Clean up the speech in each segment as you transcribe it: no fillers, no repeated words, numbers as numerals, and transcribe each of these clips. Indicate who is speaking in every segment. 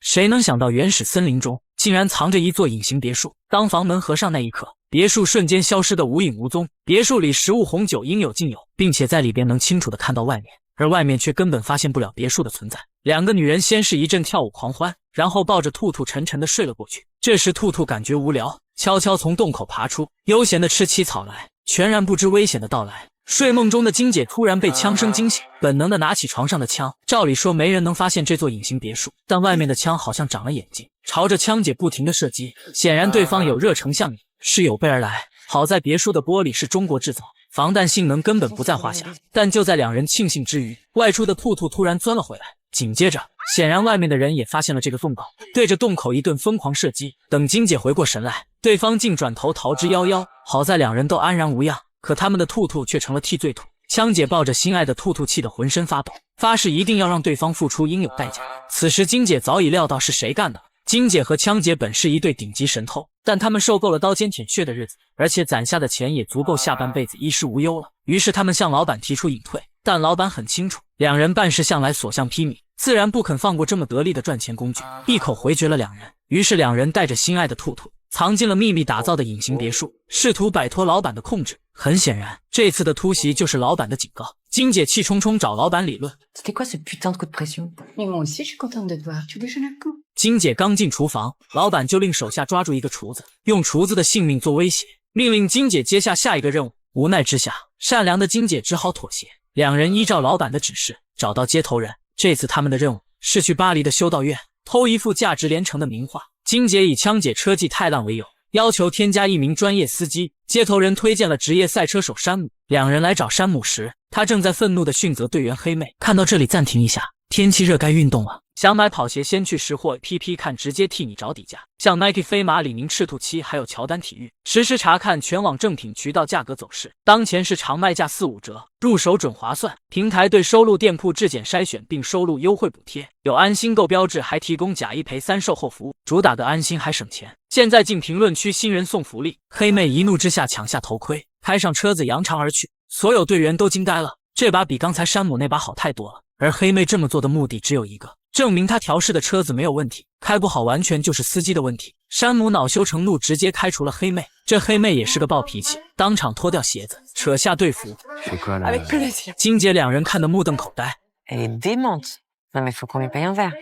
Speaker 1: 谁能想到原始森林中竟然藏着一座隐形别墅？当房门合上那一刻，别墅瞬间消失得无影无踪。别墅里食物红酒应有尽有，并且在里边能清楚地看到外面，而外面却根本发现不了别墅的存在。两个女人先是一阵跳舞狂欢，然后抱着兔兔沉沉地睡了过去。这时兔兔感觉无聊，悄悄从洞口爬出，悠闲地吃起草来，全然不知危险的到来。睡梦中的金姐突然被枪声惊醒，本能地拿起床上的枪。照理说没人能发现这座隐形别墅，但外面的枪好像长了眼睛，朝着枪姐不停地射击。显然对方有热诚相迎，是有备而来。好在别墅的玻璃是中国制造，防弹性能根本不在话下。但就在两人庆幸之余，外出的兔兔突然钻了回来。紧接着，显然外面的人也发现了这个洞口，对着洞口一顿疯狂射击。等金姐回过神来，对方竟转头逃之夭夭。好在两人都安然无恙，可他们的兔兔却成了替罪兔。枪姐抱着心爱的兔兔，气得浑身发抖，发誓一定要让对方付出应有代价。此时金姐早已料到是谁干的。金姐和枪姐本是一对顶级神偷，但他们受够了刀尖舔血的日子，而且攒下的钱也足够下半辈子衣食无忧了。于是他们向老板提出隐退，但老板很清楚，两人办事向来所向披靡，自然不肯放过这么得力的赚钱工具，一口回绝了两人。于是两人带着心爱的兔兔藏进了秘密打造的隐形别墅，试图摆脱老板的控制。很显然，这次的突袭就是老板的警告。金姐气冲冲找老板理论
Speaker 2: C'était quoi ce putain de coup de pression?
Speaker 3: Mais moi aussi, je suis contente de te voir. Tu déjeunes à coup?
Speaker 1: 金姐刚进厨房，老板就令手下抓住一个厨子，用厨子的性命做威胁，命令金姐接下下一个任务。无奈之下，善良的金姐只好妥协。两人依照老板的指示找到接头人，这次他们的任务是去巴黎的修道院偷一幅价值连城的名画。金姐以枪姐车技太烂为由，要求添加一名专业司机。接头人推荐了职业赛车手山姆。两人来找山姆时，他正在愤怒地训责队员黑妹。看到这里暂停一下，天气热该运动了。想买跑鞋先去识货 APP 看，直接替你找底价。像 Nike、飞马、李宁、赤兔7还有乔丹体育，实时查看全网正品渠道价格走势。当前是常卖价4、5折，入手准划算。平台对收录店铺质检筛选并收录优惠补贴，有安心购标志，还提供假一赔3售后服务，主打的安心还省钱。现在进评论区新人送福利。黑妹一怒之下抢下头盔，开上车子扬长而去。所有队员都惊呆了，这把比刚才山姆那把好太多了。而黑妹这么做的目的只有一个，证明他调试的车子没有问题，开不好完全就是司机的问题。山姆恼羞成怒，直接开除了黑妹。这黑妹也是个暴脾气，当场脱掉鞋子，扯下队服。
Speaker 3: Avec plaisir.
Speaker 1: 金姐两人看得目瞪口呆。
Speaker 2: Elle est démente. Non mais faut qu'on lui paye un verre.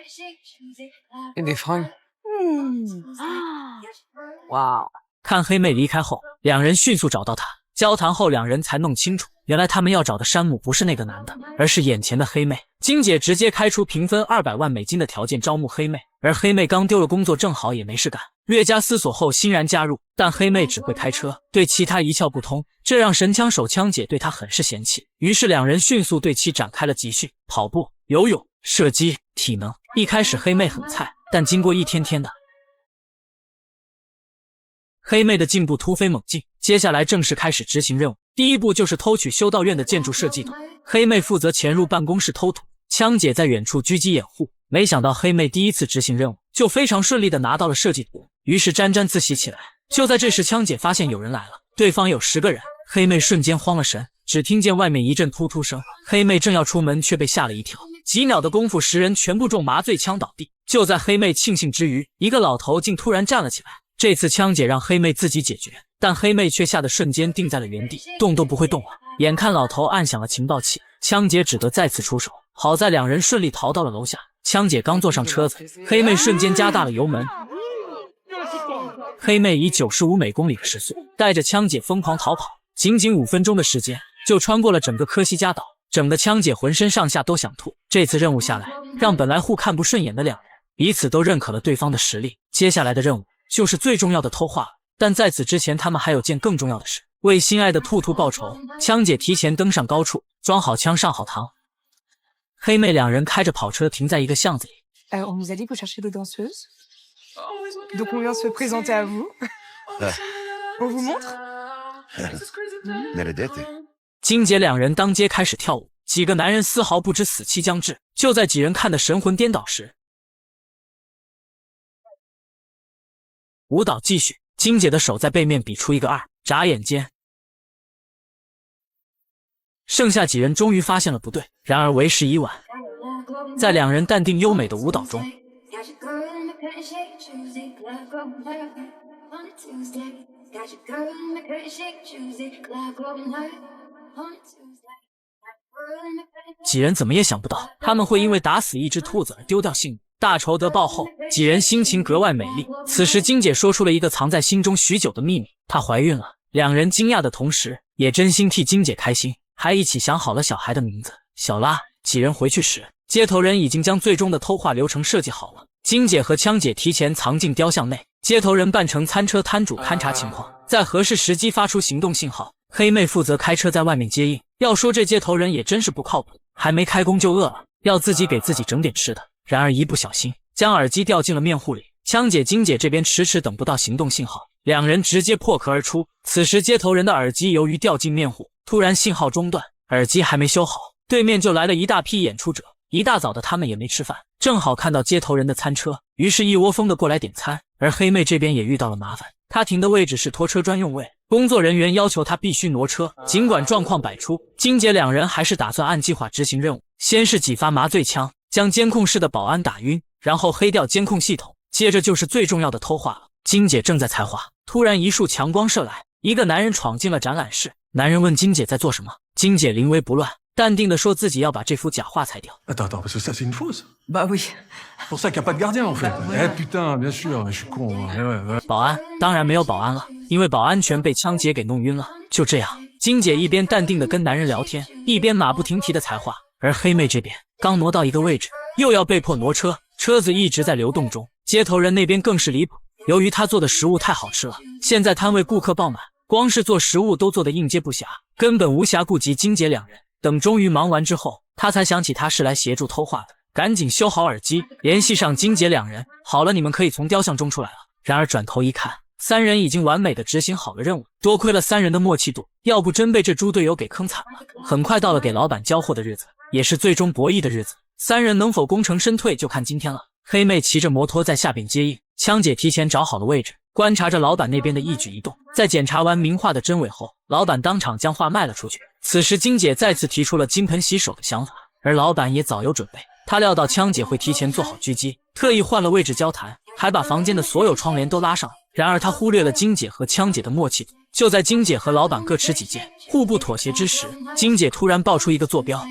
Speaker 3: Et des fringues.
Speaker 2: Waouh.
Speaker 1: 看黑妹离开后，两人迅速找到她。交谈后，两人才弄清楚，原来他们要找的山姆不是那个男的，而是眼前的黑妹。金姐直接开出平分200万美金的条件招募黑妹，而黑妹刚丢了工作，正好也没事干，略加思索后欣然加入。但黑妹只会开车，对其他一窍不通，这让神枪手枪姐对她很是嫌弃。于是两人迅速对其展开了集训，跑步、游泳、射击、体能。一开始黑妹很菜，但经过一天天的，黑妹的进步突飞猛进。接下来正式开始执行任务，第一步就是偷取修道院的建筑设计图。黑妹负责潜入办公室偷图，枪姐在远处狙击掩护。没想到黑妹第一次执行任务就非常顺利地拿到了设计图，于是沾沾自喜起来。就在这时，枪姐发现有人来了，对方有10个人。黑妹瞬间慌了神，只听见外面一阵突突声。黑妹正要出门，却被吓了一跳。几秒的功夫，10人全部中麻醉枪倒地。就在黑妹庆幸之余，一个老头竟突然站了起来。这次枪姐让黑妹自己解决，但黑妹却吓得瞬间定在了原地，动都不会动了。眼看老头按响了情报器，枪姐只得再次出手。好在两人顺利逃到了楼下。枪姐刚坐上车子，黑妹瞬间加大了油门。黑妹以95每公里的时速带着枪姐疯狂逃跑，仅仅5分钟的时间就穿过了整个科西嘉岛，整的枪姐浑身上下都想吐。这次任务下来，让本来互看不顺眼的两人彼此都认可了对方的实力。接下来的任务就是最重要的偷画了，但在此之前他们还有件更重要的事，为心爱的兔兔报仇。枪姐提前登上高处，装好枪上好膛。黑妹两人开着跑车停在一个巷子里。
Speaker 3: On nous a dit que vous cherchez deux danseuses. Donc on vient se présenter à vous. On vous montre?
Speaker 4: Maledette.
Speaker 1: 金姐两人当街开始跳舞，几个男人丝毫不知死期将至。就在几人看得神魂颠倒时，舞蹈继续，金姐的手在背面比出一个2，眨眼间，剩下几人终于发现了不对，然而为时已晚。在两人淡定优美的舞蹈中，几人怎么也想不到，他们会因为打死一只兔子而丢掉性命。大仇得报后，几人心情格外美丽。此时，金姐说出了一个藏在心中许久的秘密，她怀孕了。两人惊讶的同时，也真心替金姐开心，还一起想好了小孩的名字小拉。几人回去时，接头人已经将最终的偷画流程设计好了。金姐和枪姐提前藏进雕像内，接头人扮成餐车摊主勘察情况，在合适时机发出行动信号。黑妹负责开车在外面接应。要说这接头人也真是不靠谱，还没开工就饿了，要自己给自己整点吃的。然而一不小心将耳机掉进了面糊里，枪姐、金姐这边迟迟等不到行动信号，两人直接破壳而出。此时接头人的耳机由于掉进面糊，突然信号中断，耳机还没修好，对面就来了一大批演出者。一大早的他们也没吃饭，正好看到接头人的餐车，于是一窝蜂的过来点餐。而黑妹这边也遇到了麻烦，她停的位置是拖车专用位，工作人员要求她必须挪车。尽管状况百出，金姐两人还是打算按计划执行任务。先是几发麻醉枪将监控室的保安打晕，然后黑掉监控系统，接着就是最重要的偷画了。金姐正在裁画，突然一束强光射来，一个男人闯进了展览室。男人问金姐在做什么，金姐临危不乱，淡定地说自己要把这幅假画裁掉。
Speaker 4: Attends, parce que ça c'est une fausse.
Speaker 2: Bah oui.
Speaker 4: C'est pour ça qu'il n'y a pas de gardien en fait. Eh putain, bien sûr, je suis con. Ouais.
Speaker 1: 保安当然没有保安了，因为保安全被枪姐给弄晕了。就这样，金姐一边淡定地跟男人聊天，一边马不停蹄地裁画。而黑妹这边刚挪到一个位置，又要被迫挪车，车子一直在流动中。接头人那边更是离谱，由于他做的食物太好吃了，现在摊位顾客爆满，光是做食物都做得应接不暇，根本无暇顾及金姐两人。等终于忙完之后，他才想起他是来协助偷画的，赶紧修好耳机，联系上金姐两人。好了，你们可以从雕像中出来了。然而转头一看，三人已经完美的执行好了任务，多亏了三人的默契度，要不真被这猪队友给坑惨了。很快到了给老板交货的日子，也是最终博弈的日子，三人能否功成身退就看今天了。黑妹骑着摩托在下边接应，枪姐提前找好了位置，观察着老板那边的一举一动。在检查完名画的真伪后，老板当场将画卖了出去。此时金姐再次提出了金盆洗手的想法，而老板也早有准备。他料到枪姐会提前做好狙击，特意换了位置交谈，还把房间的所有窗帘都拉上。然而他忽略了金姐和枪姐的默契度。就在金姐和老板各持己见，互不妥协之时，金姐突然爆出一个坐标，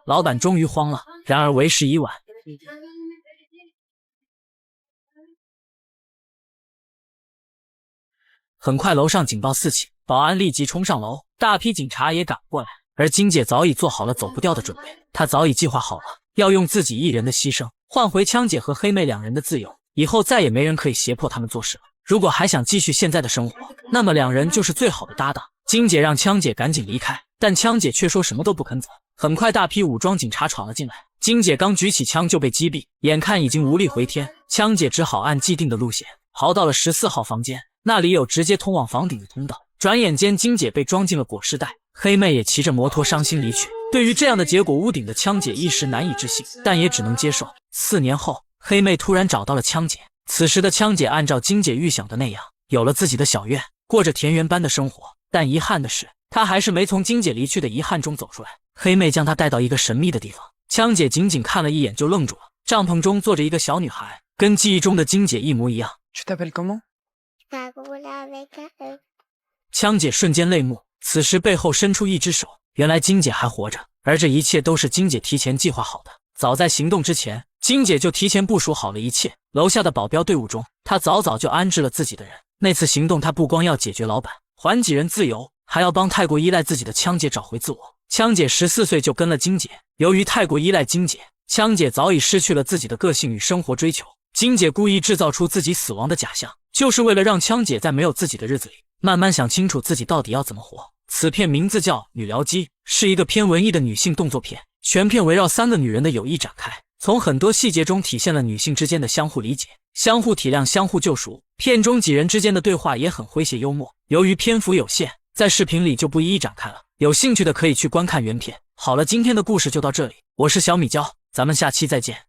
Speaker 1: 老板终于慌了，然而为时已晚。很快楼上警报四起，保安立即冲上楼，大批警察也赶过来。而金姐早已做好了走不掉的准备，她早已计划好了要用自己一人的牺牲换回枪姐和黑妹两人的自由，以后再也没人可以胁迫他们做事了。如果还想继续现在的生活，那么两人就是最好的搭档。金姐让枪姐赶紧离开，但枪姐却说什么都不肯走。很快大批武装警察闯了进来，金姐刚举起枪就被击毙，眼看已经无力回天，枪姐只好按既定的路线逃到了14号房间，那里有直接通往房顶的通道。转眼间金姐被装进了裹尸袋，黑妹也骑着摩托伤心离去。对于这样的结果，屋顶的枪姐一时难以置信，但也只能接受。4年后，黑妹突然找到了枪姐，此时的枪姐按照金姐预想的那样，有了自己的小院，过着田园般的生活。但遗憾的是，她还是没从金姐离去的遗憾中走出来。黑妹将她带到一个神秘的地方，枪姐仅仅看了一眼就愣住了。帐篷中坐着一个小女孩，跟记忆中的金姐一模一样。
Speaker 3: Tu t'appelles comment?
Speaker 1: 枪姐瞬间泪目，此时背后伸出一只手，原来金姐还活着，而这一切都是金姐提前计划好的。早在行动之前，金姐就提前部署好了一切。楼下的保镖队伍中，她早早就安置了自己的人。那次行动，她不光要解决老板，还几人自由，还要帮太过依赖自己的枪姐找回自我。枪姐14岁就跟了金姐，由于太过依赖金姐，枪姐早已失去了自己的个性与生活追求。金姐故意制造出自己死亡的假象，就是为了让枪姐在没有自己的日子里慢慢想清楚自己到底要怎么活。此片名字叫《女僚机》，是一个偏文艺的女性动作片，全片围绕3个女人的友谊展开，从很多细节中体现了女性之间的相互理解、相互体谅、相互救赎。片中几人之间的对话也很诙谐幽默。由于篇幅有限，在视频里就不一一展开了，有兴趣的可以去观看原片。好了，今天的故事就到这里，我是小米椒，咱们下期再见。